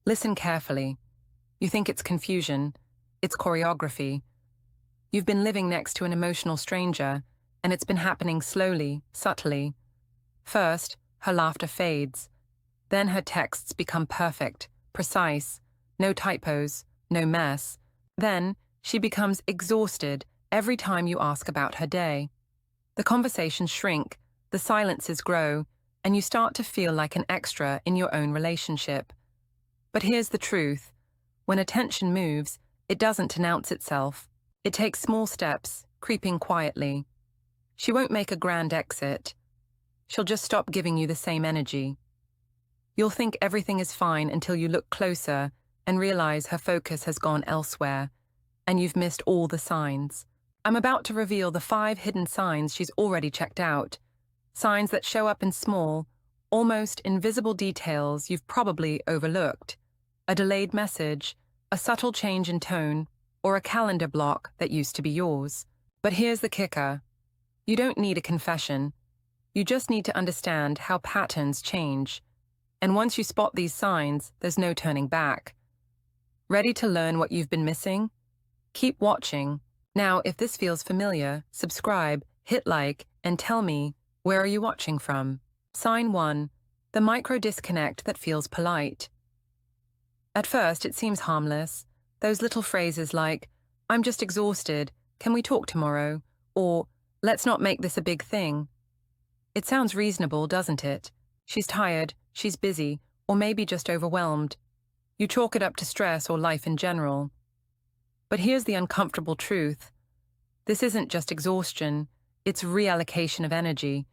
Listen carefully. You think it's confusion. It's choreography. You've been living next to an emotional stranger, and it's been happening slowly, subtly. First, her laughter fades. Then her texts become perfect, precise, no typos, no mess. Then, she becomes exhausted every time you ask about her day. The conversations shrink, the silences grow, and you start to feel like an extra in your own relationship. But here's the truth. When attention moves, it doesn't announce itself. It takes small steps, creeping quietly. She won't make a grand exit. She'll just stop giving you the same energy. You'll think everything is fine until you look closer and realize her focus has gone elsewhere, and you've missed all the signs. I'm about to reveal the 5 hidden signs she's already checked out. Signs that show up in small, almost invisible details you've probably overlooked. A delayed message, a subtle change in tone, or a calendar block that used to be yours. But here's the kicker. You don't need a confession. You just need to understand how patterns change. And once you spot these signs, there's no turning back. Ready to learn what you've been missing? Keep watching. Now, if this feels familiar, subscribe, hit like, and tell me, where are you watching from? Sign 1. The micro disconnect that feels polite. At first, it seems harmless. Those little phrases like, "I'm just exhausted, can we talk tomorrow?" Or, "Let's not make this a big thing." It sounds reasonable, doesn't it? She's tired, she's busy, or maybe just overwhelmed. You chalk it up to stress or life in general. But here's the uncomfortable truth. This isn't just exhaustion, it's reallocation of energy,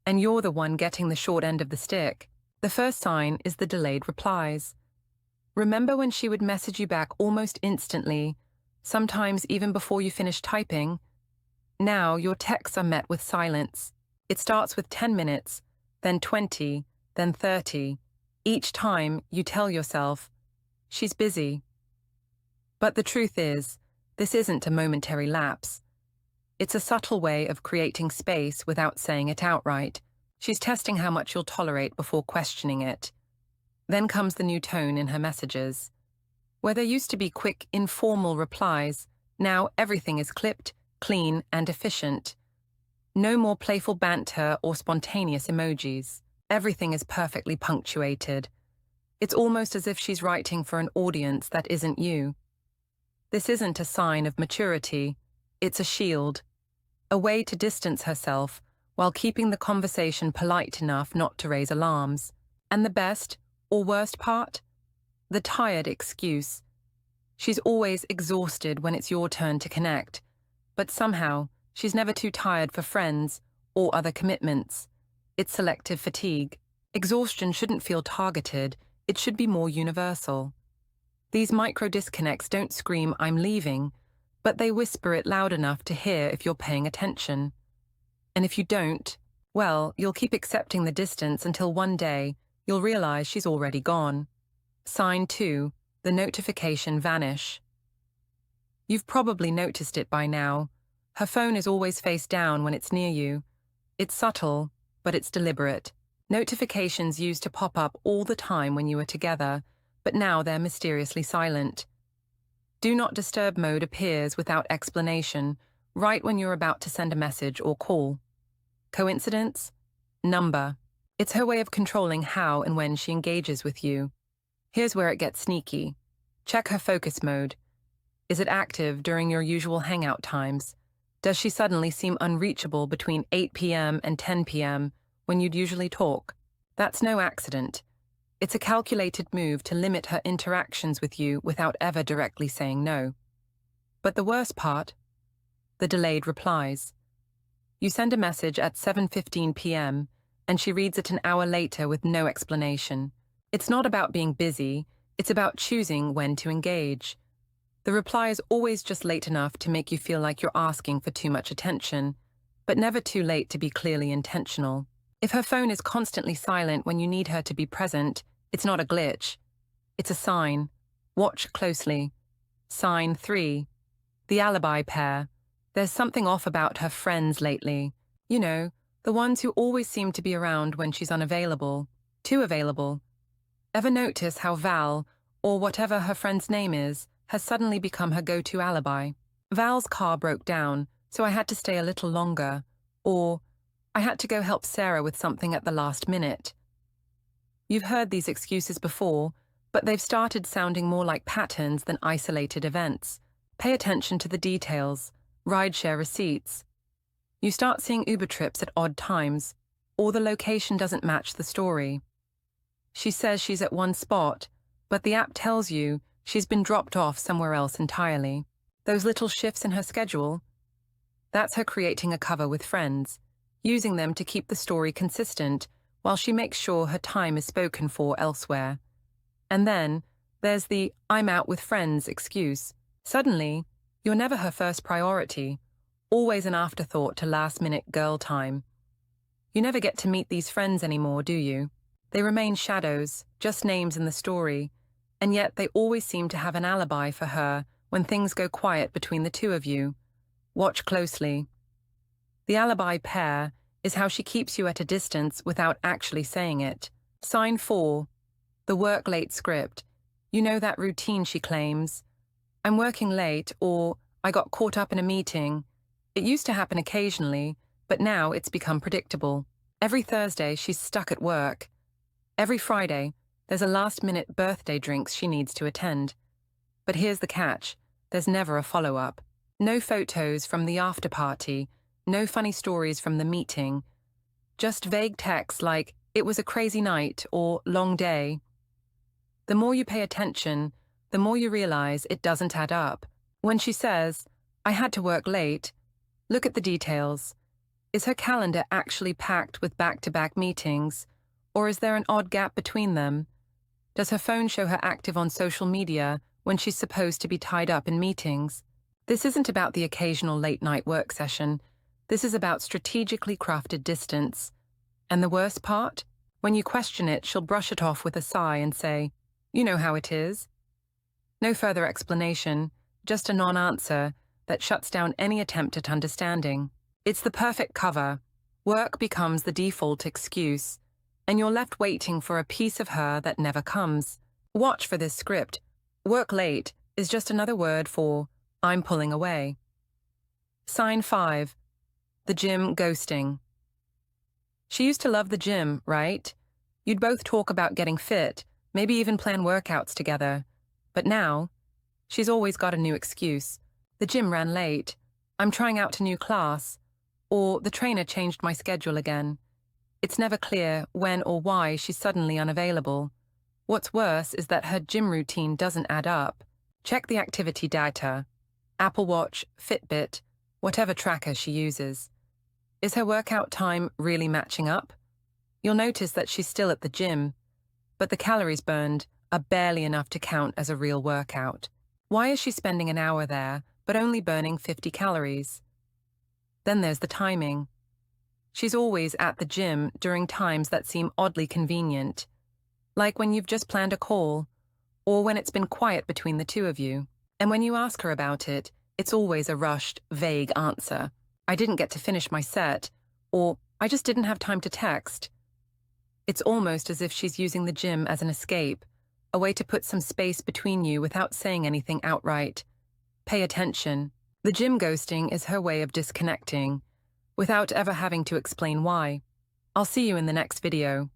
and you're the one getting the short end of the stick. The first sign is the delayed replies. Remember when she would message you back almost instantly, sometimes even before you finish typing? Now your texts are met with silence. It starts with 10 minutes, then 20, then 30. Each time you tell yourself, she's busy. But the truth is, this isn't a momentary lapse. It's a subtle way of creating space without saying it outright. She's testing how much you'll tolerate before questioning it. Then comes the new tone in her messages. Where there used to be quick, informal replies, now everything is clipped, clean, and efficient. No more playful banter or spontaneous emojis. Everything is perfectly punctuated. It's almost as if she's writing for an audience that isn't you. This isn't a sign of maturity. It's a shield. A way to distance herself while keeping the conversation polite enough not to raise alarms. And the best, or worst part? The tired excuse. She's always exhausted when it's your turn to connect, but somehow she's never too tired for friends or other commitments. It's selective fatigue. Exhaustion shouldn't feel targeted, it should be more universal. These micro disconnects don't scream, "I'm leaving," but they whisper it loud enough to hear if you're paying attention. And if you don't, well, you'll keep accepting the distance until one day you'll realize she's already gone. Sign 2, the notification vanish. You've probably noticed it by now. Her phone is always face down when it's near you. It's subtle, but it's deliberate. Notifications used to pop up all the time when you were together, but now they're mysteriously silent. Do not disturb mode appears without explanation, right when you're about to send a message or call. Coincidence? Number. It's her way of controlling how and when she engages with you. Here's where it gets sneaky. Check her focus mode. Is it active during your usual hangout times? Does she suddenly seem unreachable between 8 p.m. and 10 p.m. when you'd usually talk? That's no accident. It's a calculated move to limit her interactions with you without ever directly saying no. But the worst part? The delayed replies. You send a message at 7:15 p.m., and she reads it an hour later with no explanation. It's not about being busy, it's about choosing when to engage. The reply is always just late enough to make you feel like you're asking for too much attention, but never too late to be clearly intentional. If her phone is constantly silent when you need her to be present, it's not a glitch. It's a sign. Watch closely. Sign 3. The alibi pair. There's something off about her friends lately. You know, the ones who always seem to be around when she's unavailable. Too available. Ever notice how Val, or whatever her friend's name is, has suddenly become her go-to alibi. Val's car broke down, so I had to stay a little longer, or I had to go help Sarah with something at the last minute. You've heard these excuses before, but they've started sounding more like patterns than isolated events. Pay attention to the details, rideshare receipts. You start seeing Uber trips at odd times, or the location doesn't match the story. She says she's at one spot, but the app tells you she's been dropped off somewhere else entirely. Those little shifts in her schedule, that's her creating a cover with friends, using them to keep the story consistent while she makes sure her time is spoken for elsewhere. And then there's the "I'm out with friends" excuse. Suddenly, you're never her first priority, always an afterthought to last-minute girl time. You never get to meet these friends anymore, do you? They remain shadows, just names in the story, and yet they always seem to have an alibi for her when things go quiet between the two of you. Watch closely. The alibi pair is how she keeps you at a distance without actually saying it. Sign 4. The work late script. You know that routine she claims. "I'm working late," or "I got caught up in a meeting." It used to happen occasionally, but now it's become predictable. Every Thursday, she's stuck at work. Every Friday, there's a last-minute birthday drinks she needs to attend. But here's the catch. There's never a follow-up. No photos from the after-party, no funny stories from the meeting. Just vague texts like, "It was a crazy night," or "long day." The more you pay attention, the more you realize it doesn't add up. When she says, "I had to work late," look at the details. Is her calendar actually packed with back-to-back meetings, or is there an odd gap between them? Does her phone show her active on social media when she's supposed to be tied up in meetings? This isn't about the occasional late-night work session. This is about strategically crafted distance. And the worst part? When you question it, she'll brush it off with a sigh and say, "You know how it is." No further explanation, just a non-answer that shuts down any attempt at understanding. It's the perfect cover. Work becomes the default excuse, and you're left waiting for a piece of her that never comes. Watch for this script. Work late is just another word for "I'm pulling away." Sign 5. The gym ghosting. She used to love the gym, right? You'd both talk about getting fit, maybe even plan workouts together. But now, she's always got a new excuse. "The gym ran late," "I'm trying out a new class," or "the trainer changed my schedule again." It's never clear when or why she's suddenly unavailable. What's worse is that her gym routine doesn't add up. Check the activity data. Apple Watch, Fitbit, whatever tracker she uses. Is her workout time really matching up? You'll notice that she's still at the gym, but the calories burned are barely enough to count as a real workout. Why is she spending an hour there, but only burning 50 calories? Then there's the timing. She's always at the gym during times that seem oddly convenient, like when you've just planned a call, or when it's been quiet between the two of you. And when you ask her about it, it's always a rushed, vague answer. "I didn't get to finish my set," or "I just didn't have time to text." It's almost as if she's using the gym as an escape, a way to put some space between you without saying anything outright. Pay attention. The gym ghosting is her way of disconnecting, without ever having to explain why. I'll see you in the next video.